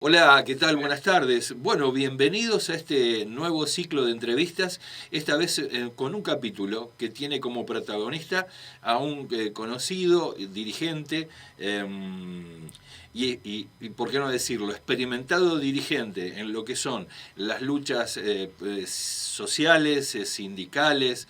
Hola, ¿qué tal? Buenas tardes. Bueno, bienvenidos a este nuevo ciclo de entrevistas, esta vez con un capítulo que tiene como protagonista a un conocido dirigente y, ¿por qué no decirlo?, experimentado dirigente en lo que son las luchas sociales, sindicales,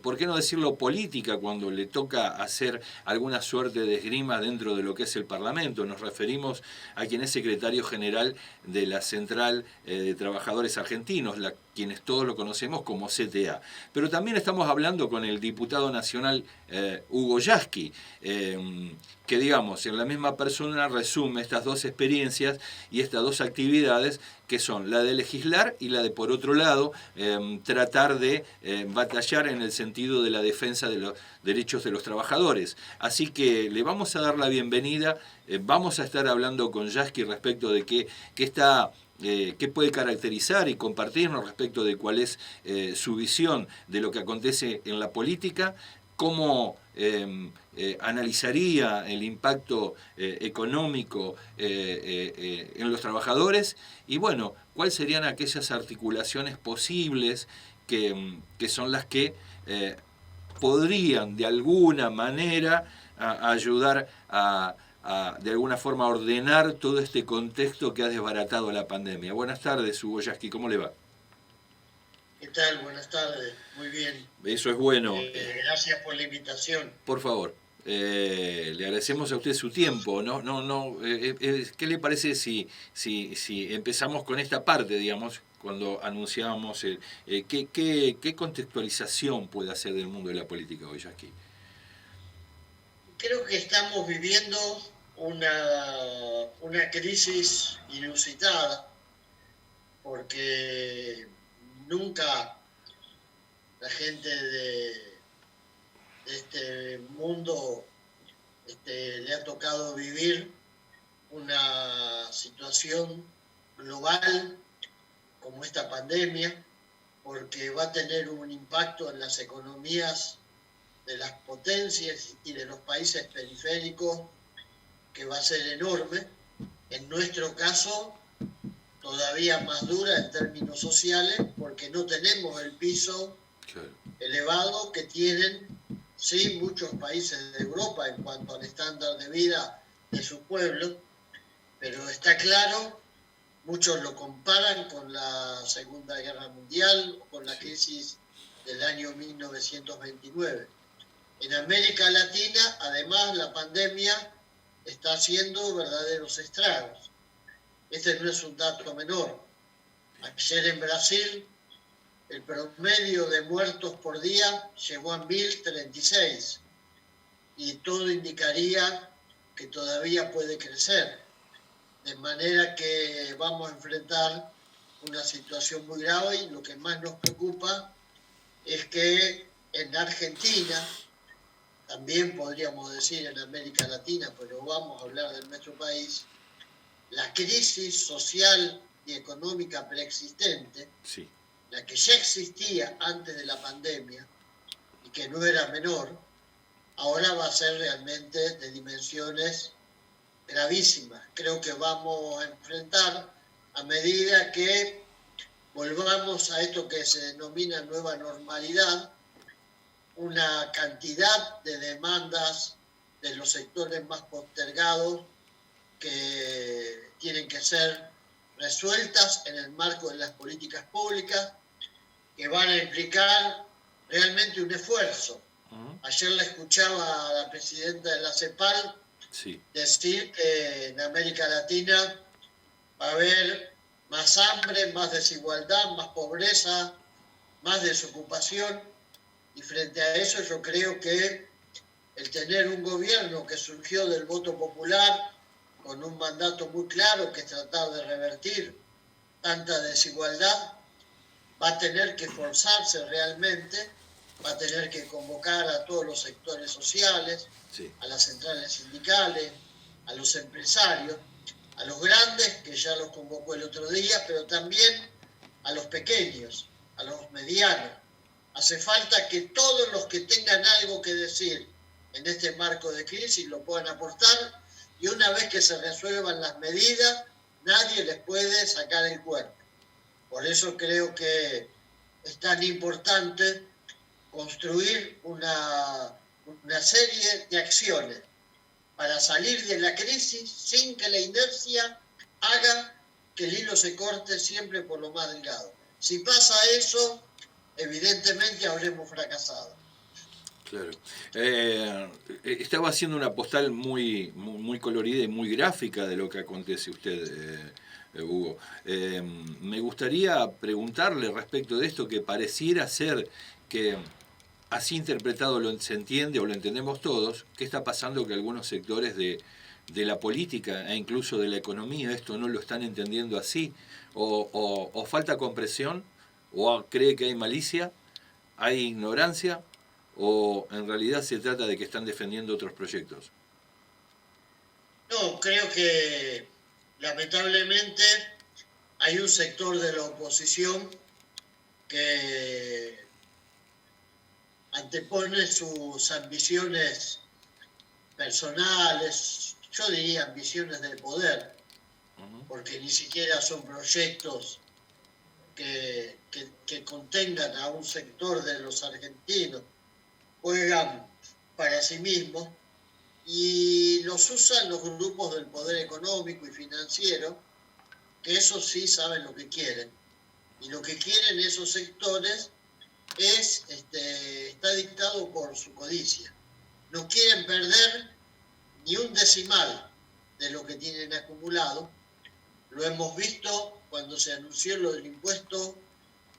¿por qué no decirlo política cuando le toca hacer alguna suerte de esgrima dentro de lo que es el Parlamento? Nos referimos a quien es secretario general de la Central de Trabajadores Argentinos, quienes todos lo conocemos como CTA. Pero también estamos hablando con el diputado nacional Hugo Yasky, que digamos, en la misma persona resume estas dos experiencias y estas dos actividades que son la de legislar y la de, por otro lado, tratar de batallar en el sentido de la defensa de los derechos de los trabajadores. Así que le vamos a dar la bienvenida, vamos a estar hablando con Yasky respecto de qué puede caracterizar y compartirnos respecto de cuál es su visión de lo que acontece en la política, cómo analizaría el impacto económico en los trabajadores y bueno, cuáles serían aquellas articulaciones posibles que son las que podrían de alguna manera ayudar de alguna forma a ordenar todo este contexto que ha desbaratado la pandemia. Buenas tardes, Hugo Yasky, ¿cómo le va? ¿Qué tal? Buenas tardes. Muy bien. Eso es bueno. Gracias por la invitación. Por favor, le agradecemos a usted su tiempo, ¿no? ¿Qué le parece si empezamos con esta parte, digamos, cuando anunciábamos qué contextualización puede hacer del mundo de la política hoy aquí? Creo que estamos viviendo una crisis inusitada porque nunca la gente de este mundo le ha tocado vivir una situación global como esta pandemia, porque va a tener un impacto en las economías de las potencias y de los países periféricos que va a ser enorme. En nuestro caso, todavía más dura en términos sociales, porque no tenemos el piso elevado que tienen sí muchos países de Europa en cuanto al estándar de vida de sus pueblos, pero está claro, muchos lo comparan con la Segunda Guerra Mundial o con la crisis del año 1929. En América Latina, además, la pandemia está haciendo verdaderos estragos. Este no es un dato menor. Ayer en Brasil, el promedio de muertos por día llegó a 1.036 y todo indicaría que todavía puede crecer. De manera que vamos a enfrentar una situación muy grave y lo que más nos preocupa es que en Argentina, también podríamos decir en América Latina, pero vamos a hablar de nuestro país, la crisis social y económica preexistente, Sí. la que ya existía antes de la pandemia y que no era menor, ahora va a ser realmente de dimensiones gravísimas. Creo que vamos a enfrentar, a medida que volvamos a esto que se denomina nueva normalidad, una cantidad de demandas de los sectores más postergados que tienen que ser resueltas en el marco de las políticas públicas, que van a implicar realmente un esfuerzo. Ayer la escuchaba a la presidenta de la CEPAL decir que en América Latina va a haber más hambre, más desigualdad, más pobreza, más desocupación, y frente a eso yo creo que el tener un gobierno que surgió del voto popular con un mandato muy claro que es tratar de revertir tanta desigualdad, va a tener que forzarse realmente, va a tener que convocar a todos los sectores sociales, a las centrales sindicales, a los empresarios, a los grandes, que ya los convocó el otro día, pero también a los pequeños, a los medianos. Hace falta que todos los que tengan algo que decir en este marco de crisis lo puedan aportar, y una vez que se resuelvan las medidas, nadie les puede sacar el cuerpo. Por eso creo que es tan importante construir una serie de acciones para salir de la crisis sin que la inercia haga que el hilo se corte siempre por lo más delgado. Si pasa eso, evidentemente habremos fracasado. Claro. Estaba haciendo una postal muy colorida y muy gráfica de lo que acontece usted, Hugo. Me gustaría preguntarle respecto de esto, que pareciera ser que, así interpretado, se entiende o lo entendemos todos, qué está pasando, que algunos sectores de la política e incluso de la economía esto no lo están entendiendo así, o falta comprensión, o cree que hay malicia, hay ignorancia, o en realidad se trata de que están defendiendo otros proyectos. No, creo que lamentablemente hay un sector de la oposición que antepone sus ambiciones personales, yo diría ambiciones del poder, porque ni siquiera son proyectos que contengan a un sector de los argentinos, juegan para sí mismos y los usan los grupos del poder económico y financiero, que esos sí saben lo que quieren. Y lo que quieren esos sectores está dictado por su codicia. No quieren perder ni un decimal de lo que tienen acumulado. Lo hemos visto cuando se anunció lo del impuesto,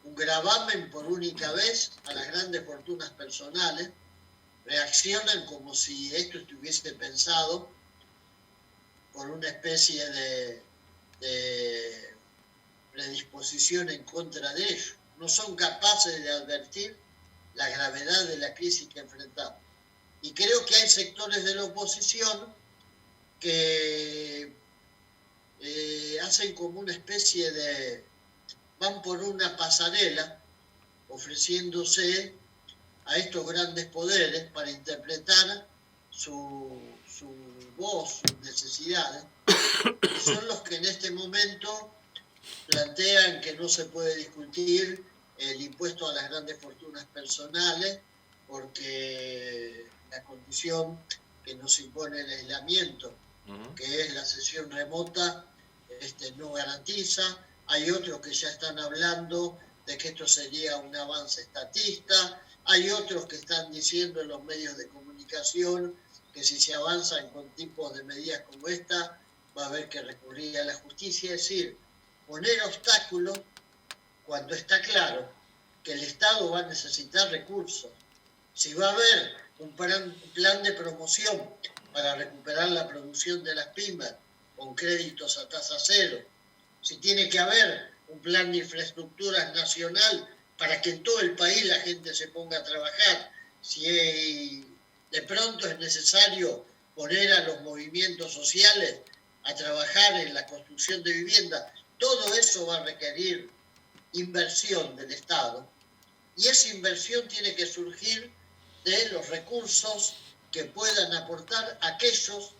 un gravamen por única vez a las grandes fortunas personales. Reaccionan como si esto estuviese pensado por una especie de predisposición en contra de ellos. No son capaces de advertir la gravedad de la crisis que enfrentamos. Y creo que hay sectores de la oposición que hacen como una especie de... van por una pasarela ofreciéndose a estos grandes poderes para interpretar su voz, sus necesidades. Y son los que en este momento plantean que no se puede discutir el impuesto a las grandes fortunas personales porque la condición que nos impone el aislamiento, que es la sesión remota, no garantiza. Hay otros que ya están hablando de que esto sería un avance estatista. Hay otros que están diciendo en los medios de comunicación que si se avanzan con tipos de medidas como esta, va a haber que recurrir a la justicia. Es decir, poner obstáculos cuando está claro que el Estado va a necesitar recursos. Si va a haber un plan de promoción para recuperar la producción de las pymes con créditos a tasa cero, si tiene que haber un plan de infraestructuras nacional para que en todo el país la gente se ponga a trabajar, si de pronto es necesario poner a los movimientos sociales a trabajar en la construcción de viviendas, todo eso va a requerir inversión del Estado, y esa inversión tiene que surgir de los recursos que puedan aportar aquellos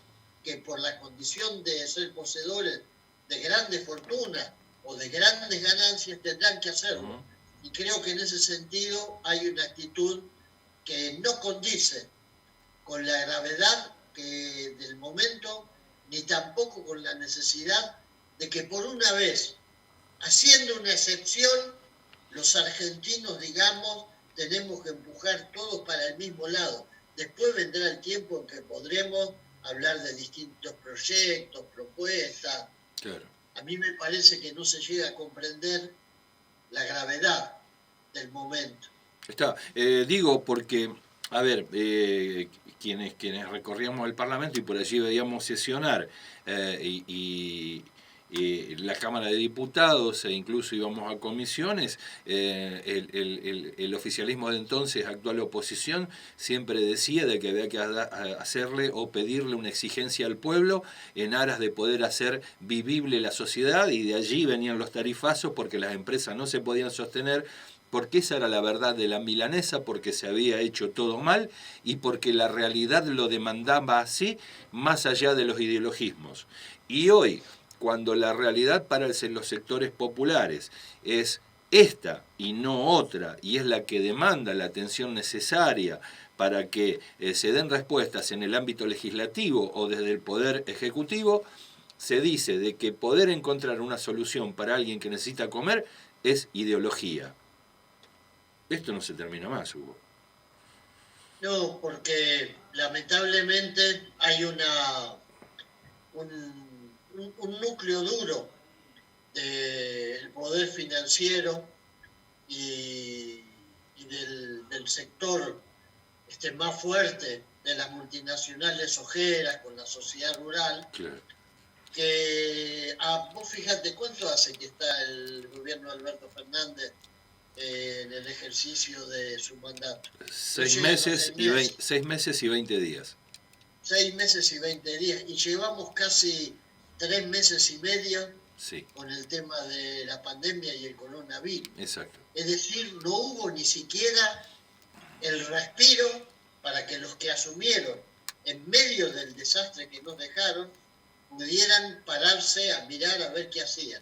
que por la condición de ser poseedores de grandes fortunas o de grandes ganancias tendrán que hacerlo. Y creo que en ese sentido hay una actitud que no condice con la gravedad del momento, ni tampoco con la necesidad de que por una vez, haciendo una excepción, los argentinos, digamos, tenemos que empujar todos para el mismo lado. Después vendrá el tiempo en que podremos hablar de distintos proyectos, propuestas. Claro. A mí me parece que no se llega a comprender la gravedad del momento. Digo porque, a ver, quienes recorríamos el Parlamento y por allí veíamos sesionar y la Cámara de Diputados e incluso íbamos a comisiones, el oficialismo de entonces, actual oposición, siempre decía de que había que hacerle o pedirle una exigencia al pueblo en aras de poder hacer vivible la sociedad, y de allí venían los tarifazos porque las empresas no se podían sostener, porque esa era la verdad de la milanesa, porque se había hecho todo mal y porque la realidad lo demandaba así, más allá de los ideologismos. Y hoy, cuando la realidad para los sectores populares es esta y no otra, y es la que demanda la atención necesaria para que se den respuestas en el ámbito legislativo o desde el Poder Ejecutivo, se dice de que poder encontrar una solución para alguien que necesita comer es ideología. Esto no se termina más, Hugo. No, porque lamentablemente hay un núcleo duro del poder financiero y del sector más fuerte de las multinacionales ojeras con la sociedad rural, Claro. que vos fíjate cuánto hace que está el gobierno de Alberto Fernández en el ejercicio de su mandato. 6 meses y 20 días. 6 meses y 20 días. Y llevamos casi 3 meses y medio sí. con el tema de la pandemia y el coronavirus. Exacto. Es decir, no hubo ni siquiera el respiro para que los que asumieron en medio del desastre que nos dejaron pudieran pararse a mirar a ver qué hacían.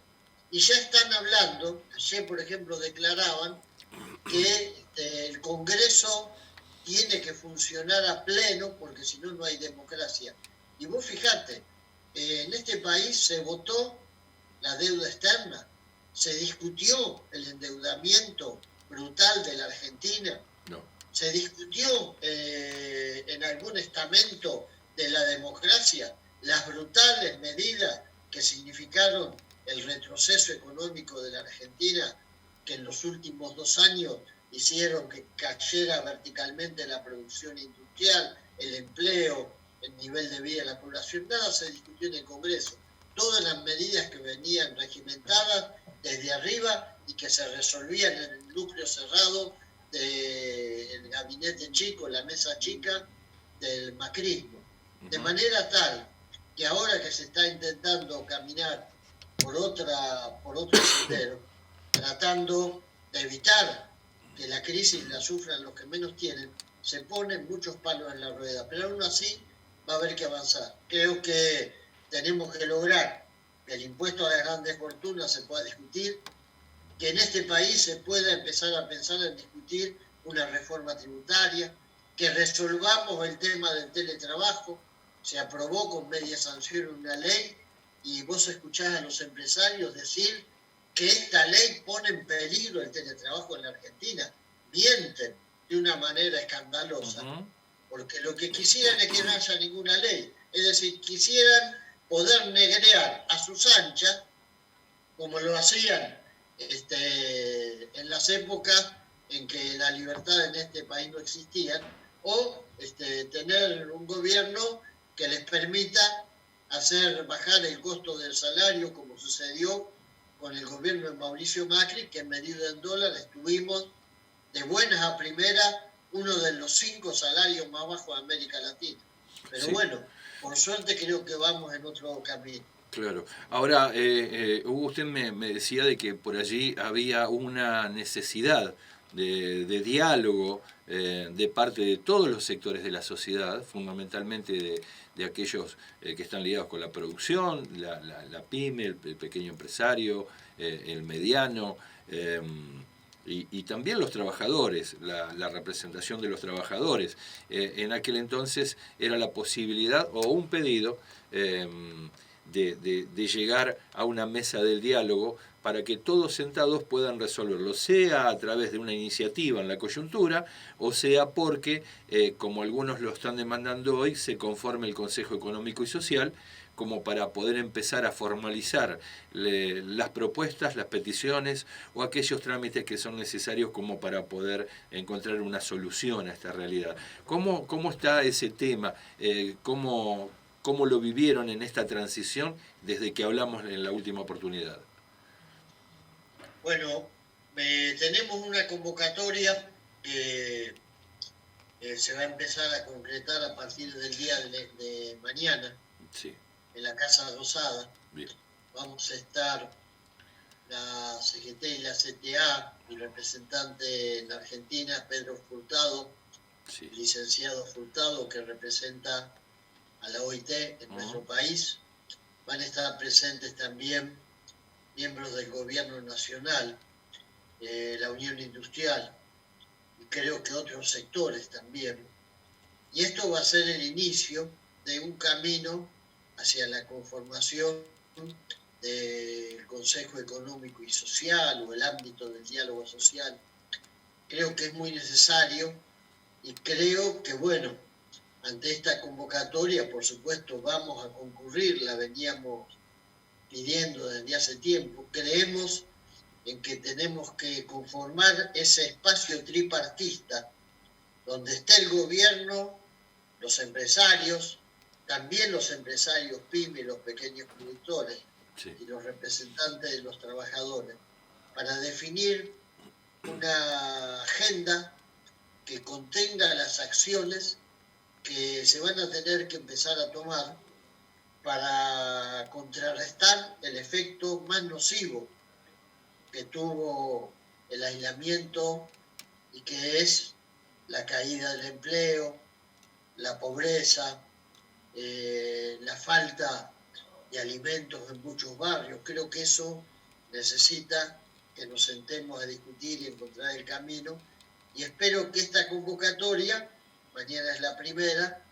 Y ya están hablando, ayer por ejemplo declaraban que el Congreso tiene que funcionar a pleno porque si no, no hay democracia. Y vos fijate, en este país se votó la deuda externa, se discutió el endeudamiento brutal de la Argentina, no. Se discutió en algún estamento de la democracia las brutales medidas que significaron el retroceso económico de la Argentina, que en los últimos 2 años hicieron que cayera verticalmente la producción industrial, el empleo, el nivel de vida de la población. Nada se discutió en el Congreso. Todas las medidas que venían regimentadas desde arriba y que se resolvían en el núcleo cerrado del gabinete chico, la mesa chica del macrismo. De manera tal que ahora que se está intentando caminar por otro sendero, tratando de evitar que la crisis la sufran los que menos tienen, se ponen muchos palos en la rueda, pero aún así va a haber que avanzar. Creo que tenemos que lograr que el impuesto a las grandes fortunas se pueda discutir, que en este país se pueda empezar a pensar en discutir una reforma tributaria, que resolvamos el tema del teletrabajo. Se aprobó con media sanción una ley y vos escuchás a los empresarios decir que esta ley pone en peligro el teletrabajo en la Argentina. Mienten de una manera escandalosa, porque lo que quisieran es que no haya ninguna ley. Es decir, quisieran poder negrear a sus anchas, como lo hacían en las épocas en que la libertad en este país no existía, o tener un gobierno que les permita hacer bajar el costo del salario, como sucedió con el gobierno de Mauricio Macri, que medido en dólares tuvimos de buenas a primeras uno de los 5 salarios más bajos de América Latina. Pero sí, bueno, por suerte creo que vamos en otro camino. Claro. Ahora, Hugo, usted me decía de que por allí había una necesidad de diálogo de parte de todos los sectores de la sociedad, fundamentalmente de aquellos que están ligados con la producción, la pyme, el pequeño empresario, el mediano, y también los trabajadores, la representación de los trabajadores. En aquel entonces era la posibilidad o un pedido de llegar a una mesa del diálogo para que todos sentados puedan resolverlo, sea a través de una iniciativa en la coyuntura, o sea porque, como algunos lo están demandando hoy, se conforme el Consejo Económico y Social, como para poder empezar a formalizar las propuestas, las peticiones o aquellos trámites que son necesarios como para poder encontrar una solución a esta realidad. ¿Cómo está ese tema? ¿Cómo lo vivieron en esta transición desde que hablamos en la última oportunidad? Bueno, tenemos una convocatoria que se va a empezar a concretar a partir del día de mañana, sí, en la Casa Rosada. Bien. Vamos a estar la CGT y la CTA, el representante en la Argentina, Pedro Furtado, sí, licenciado Furtado, que representa a la OIT en nuestro país. van a estar presentes también miembros del gobierno nacional, la Unión Industrial, y creo que otros sectores también. Y esto va a ser el inicio de un camino hacia la conformación del Consejo Económico y Social o el ámbito del diálogo social. Creo que es muy necesario y creo que, bueno, ante esta convocatoria, por supuesto, vamos a concurrir, la veníamos pidiendo desde hace tiempo. Creemos en que tenemos que conformar ese espacio tripartita donde esté el gobierno, los empresarios, también los empresarios pymes, los pequeños productores, sí, y los representantes de los trabajadores, para definir una agenda que contenga las acciones que se van a tener que empezar a tomar para contrarrestar el efecto más nocivo que tuvo el aislamiento y que es la caída del empleo, la pobreza, la falta de alimentos en muchos barrios. Creo que eso necesita que nos sentemos a discutir y encontrar el camino, y espero que esta convocatoria, mañana es la primera,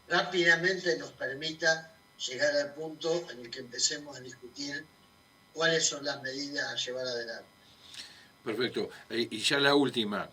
rápidamente nos permita llegar al punto en el que empecemos a discutir cuáles son las medidas a llevar adelante. Perfecto. Y ya la última,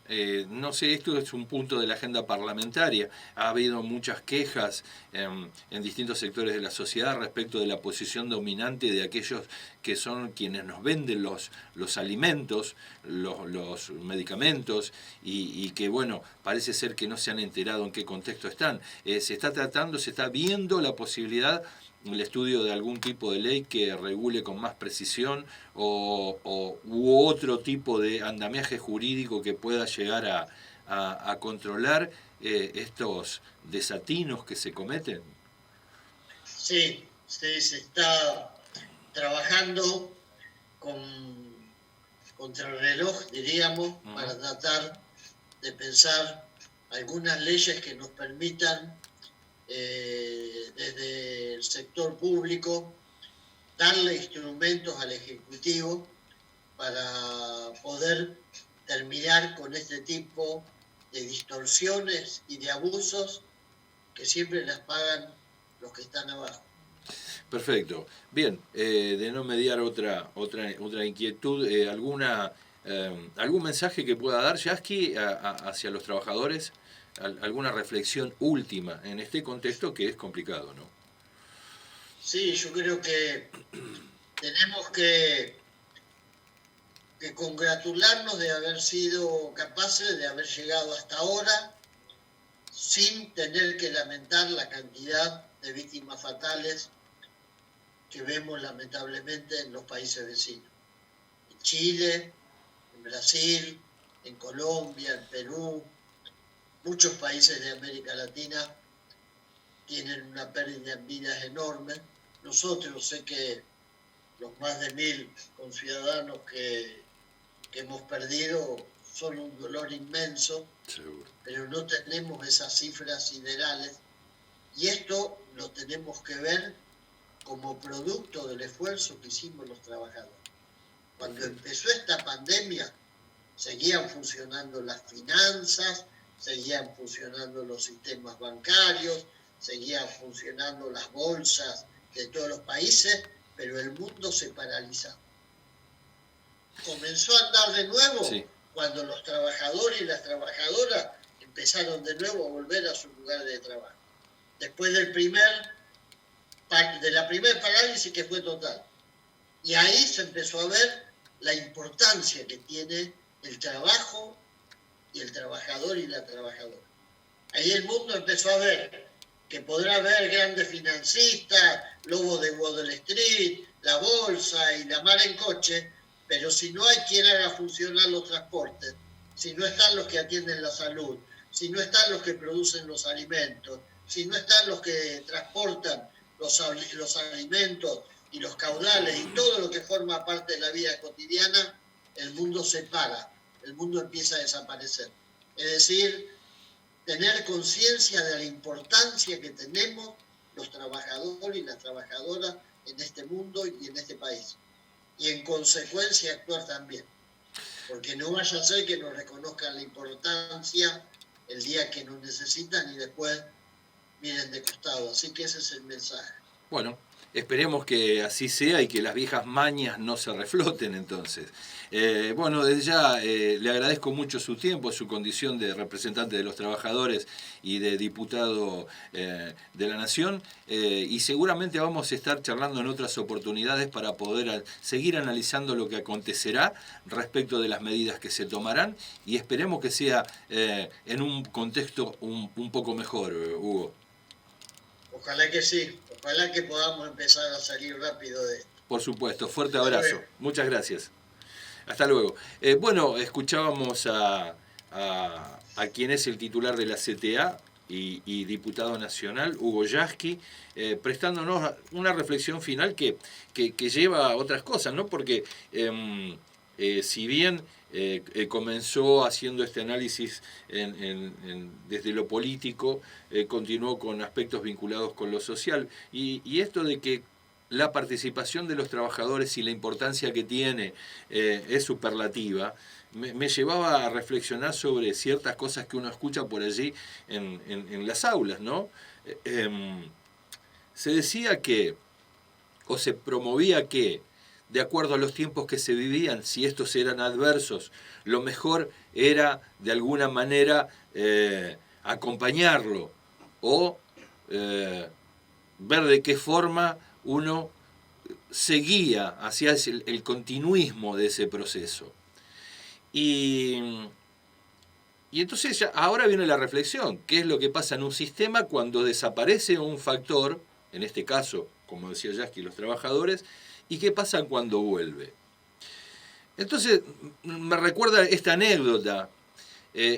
no sé, esto es un punto de la agenda parlamentaria. Ha habido muchas quejas en distintos sectores de la sociedad respecto de la posición dominante de aquellos que son quienes nos venden los alimentos, los medicamentos, y que, bueno, parece ser que no se han enterado en qué contexto están. Se está viendo la posibilidad, el estudio de algún tipo de ley que regule con más precisión u otro tipo de andamiaje jurídico que pueda llegar a controlar estos desatinos que se cometen. Sí, se está trabajando contra el reloj, diríamos, para tratar de pensar algunas leyes que nos permitan desde el sector público darle instrumentos al Ejecutivo para poder terminar con este tipo de distorsiones y de abusos que siempre las pagan los que están abajo. Perfecto. Bien, de no mediar otra inquietud, ¿algún mensaje que pueda dar Yasky hacia los trabajadores? ¿Alguna reflexión última en este contexto que es complicado, no? Sí, yo creo que tenemos que congratularnos de haber sido capaces de haber llegado hasta ahora sin tener que lamentar la cantidad de víctimas fatales que vemos lamentablemente en los países vecinos. En Chile, en Brasil, en Colombia, en Perú, muchos países de América Latina tienen una pérdida en vidas enorme. Nosotros, sé que los más de 1.000 conciudadanos que hemos perdido son un dolor inmenso, seguro, pero no tenemos esas cifras siderales, y esto lo tenemos que ver como producto del esfuerzo que hicimos los trabajadores. Cuando empezó esta pandemia, seguían funcionando las finanzas, seguían funcionando los sistemas bancarios, seguían funcionando las bolsas de todos los países, pero el mundo se paralizó. Comenzó a andar de nuevo, sí, cuando los trabajadores y las trabajadoras empezaron de nuevo a volver a su lugar de trabajo. Después de la primera parálisis, que fue total. Y ahí se empezó a ver la importancia que tiene el trabajo y el trabajador y la trabajadora. Ahí el mundo empezó a ver que podrá haber grandes financistas, lobos de Wall Street, la bolsa y la mar en coche, pero si no hay quien haga funcionar los transportes, si no están los que atienden la salud, si no están los que producen los alimentos, si no están los que transportan los alimentos y los caudales y todo lo que forma parte de la vida cotidiana, el mundo se para, el mundo empieza a desaparecer. Es decir, tener conciencia de la importancia que tenemos los trabajadores y las trabajadoras en este mundo y en este país. Y en consecuencia actuar también. Porque no vaya a ser que nos reconozcan la importancia el día que nos necesitan y después miren de costado. Así que ese es el mensaje. Bueno, esperemos que así sea y que las viejas mañas no se refloten entonces. Bueno, desde ya le agradezco mucho su tiempo, su condición de representante de los trabajadores y de diputado de la Nación, y seguramente vamos a estar charlando en otras oportunidades para poder seguir analizando lo que acontecerá respecto de las medidas que se tomarán, y esperemos que sea en un contexto un poco mejor, Hugo. Ojalá que sí, ojalá que podamos empezar a salir rápido de esto. Por supuesto, fuerte abrazo. Muchas gracias. Hasta luego. Bueno, escuchábamos a quien es el titular de la CTA y diputado nacional, Hugo Yasky, prestándonos una reflexión final que lleva a otras cosas, ¿no? Porque si bien comenzó haciendo este análisis desde lo político, continuó con aspectos vinculados con lo social, y esto de que la participación de los trabajadores y la importancia que tiene es superlativa, me llevaba a reflexionar sobre ciertas cosas que uno escucha por allí en las aulas, ¿no? Se decía que, o se promovía que, de acuerdo a los tiempos que se vivían, si estos eran adversos, lo mejor era, de alguna manera, acompañarlo o ver de qué forma uno seguía hacia el continuismo de ese proceso. Y entonces ahora viene la reflexión, ¿qué es lo que pasa en un sistema cuando desaparece un factor, en este caso, como decía Yasky, los trabajadores, y qué pasa cuando vuelve? Entonces me recuerda esta anécdota,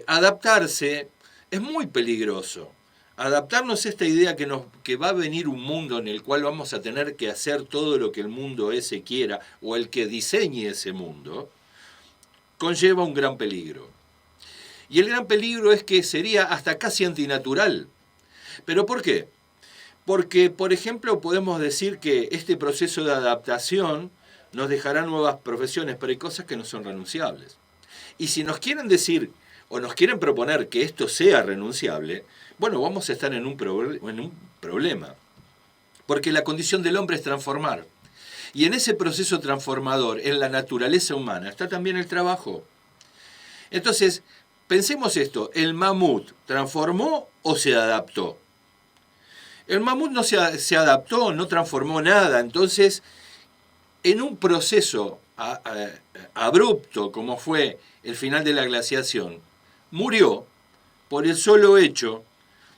adaptarse es muy peligroso. Adaptarnos a esta idea que va a venir un mundo en el cual vamos a tener que hacer todo lo que el mundo ese quiera, o el que diseñe ese mundo, conlleva un gran peligro. Y el gran peligro es que sería hasta casi antinatural. ¿Pero por qué? Porque, por ejemplo, podemos decir que este proceso de adaptación nos dejará nuevas profesiones, pero hay cosas que no son renunciables. Y si nos quieren decir o nos quieren proponer que esto sea renunciable, bueno, vamos a estar en un problema. Porque la condición del hombre es transformar. Y en ese proceso transformador, en la naturaleza humana, está también el trabajo. Entonces, pensemos esto, ¿el mamut transformó o se adaptó? El mamut no se adaptó, no transformó nada, entonces, en un proceso abrupto como fue el final de la glaciación, murió por el solo hecho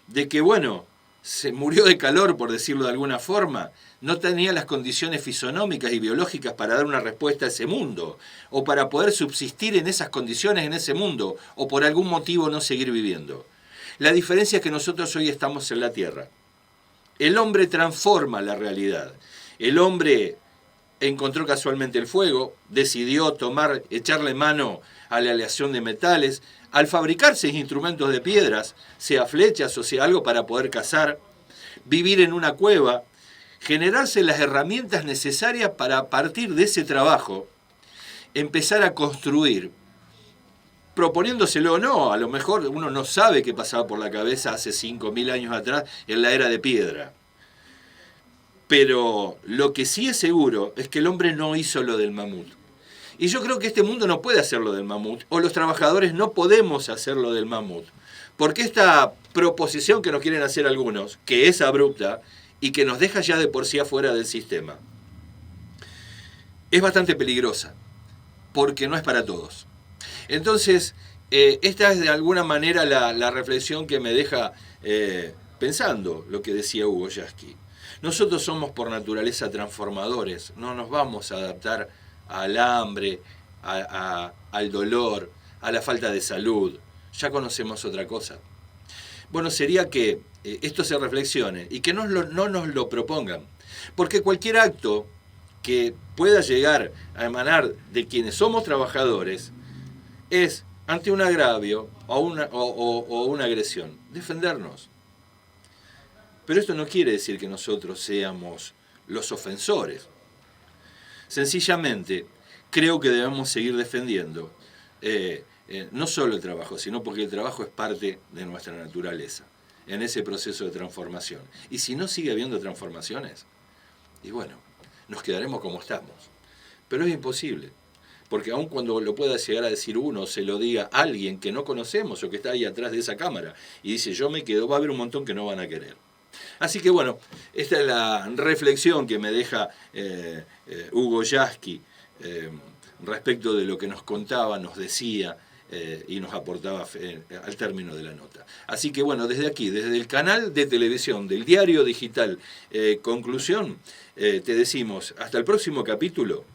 de que, bueno, se murió de calor, por decirlo de alguna forma, no tenía las condiciones fisonómicas y biológicas para dar una respuesta a ese mundo, o para poder subsistir en esas condiciones en ese mundo, o por algún motivo no seguir viviendo. La diferencia es que nosotros hoy estamos en la Tierra. El hombre transforma la realidad. El hombre encontró casualmente el fuego, decidió echarle mano a la aleación de metales, al fabricarse instrumentos de piedras, sea flechas o sea algo para poder cazar, vivir en una cueva, generarse las herramientas necesarias para, a partir de ese trabajo, empezar a construir, proponiéndoselo o no, a lo mejor uno no sabe qué pasaba por la cabeza hace 5.000 años atrás en la era de piedra. Pero lo que sí es seguro es que el hombre no hizo lo del mamut. Y yo creo que este mundo no puede hacer lo del mamut, o los trabajadores no podemos hacer lo del mamut. Porque esta proposición que nos quieren hacer algunos, que es abrupta y que nos deja ya de por sí afuera del sistema, es bastante peligrosa, porque no es para todos. Entonces, esta es de alguna manera la reflexión que me deja pensando lo que decía Hugo Yasky. Nosotros somos por naturaleza transformadores, no nos vamos a adaptar al hambre, al dolor, a la falta de salud. Ya conocemos otra cosa. Bueno, sería que esto se reflexione y que no nos lo propongan. Porque cualquier acto que pueda llegar a emanar de quienes somos trabajadores es, ante un agravio o una agresión, defendernos. Pero esto no quiere decir que nosotros seamos los ofensores. Sencillamente, creo que debemos seguir defendiendo no solo el trabajo, sino porque el trabajo es parte de nuestra naturaleza, en ese proceso de transformación. Y si no sigue habiendo transformaciones, y bueno, nos quedaremos como estamos. Pero es imposible, porque aun cuando lo pueda llegar a decir uno, se lo diga alguien que no conocemos o que está ahí atrás de esa cámara, y dice yo me quedo, va a haber un montón que no van a querer. Así que bueno, esta es la reflexión que me deja Hugo Yasky respecto de lo que nos contaba, nos decía y nos aportaba al término de la nota. Así que bueno, desde aquí, desde el canal de televisión del diario digital Conclusión, te decimos hasta el próximo capítulo.